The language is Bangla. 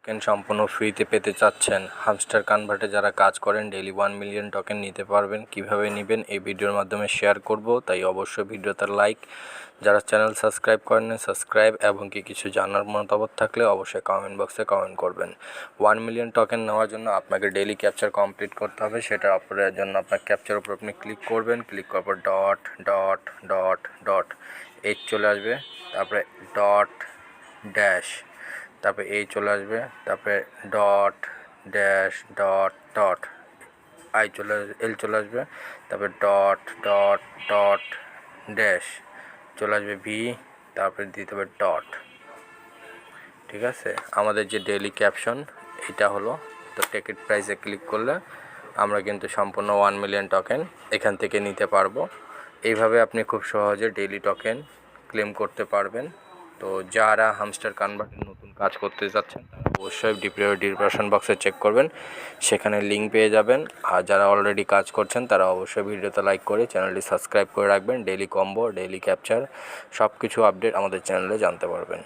টোকেন সম্পূর্ণ ফ্রিতে পেতে চাচ্ছেন, হামস্টার কনভার্টে যারা কাজ করেন ডেইলি 1 মিলিয়ন টোকেন নিতে পারবেন। কিভাবে নেবেন এই ভিডিওর মাধ্যমে শেয়ার করব, তাই অবশ্যই ভিডিওতে লাইক, যারা চ্যানেল সাবস্ক্রাইব করেন সাবস্ক্রাইব, এবং কিছু জানার মতামত থাকলে অবশ্যই কমেন্ট বক্সে কমেন্ট করবেন। 1 মিলিয়ন টোকেন নেওয়ার জন্য আপনাকে ডেইলি ক্যাপচার কমপ্লিট করতে হবে। সেটা আপনার জন্য আপনার ক্যাপচার উপর আপনি ক্লিক করবেন, ক্লিক করার পর dot dot dot dot H চলে আসবে, তারপরে ডট ড্যাশ, তারপরে এই চলে আসবে, তারপরে dot dash dot dot L চলে আসবে, তারপরে ডট ডট ডট ড্যাশ চলে আসবে ভি, তারপরে দিতে হবে ডট। ঠিক আছে, আমাদের যে ডেইলি ক্যাপশন এটা হলো। তো টিকিট প্রাইসে ক্লিক করলে আমরা কিন্তু সম্পূর্ণ 1 মিলিয়ন টোকেন এখান থেকে নিতে পারবো। এইভাবে আপনি খুব সহজে ডেইলি টোকেন ক্লেম করতে পারবেন। তো যারা হামস্টার কনভার্টের নতুন কাজ করতে যাচ্ছেন তারা অবশ্যই ডিসক্রিপশন বক্সে চেক করবেন, সেখানে লিঙ্ক পেয়ে যাবেন। আর যারা অলরেডি কাজ করছেন তারা অবশ্যই ভিডিওতে লাইক করে চ্যানেলটি সাবস্ক্রাইব করে রাখবেন। ডেইলি কম্বো, ডেইলি ক্যাপচার সব কিছু আপডেট আমাদের চ্যানেলে জানতে পারবেন।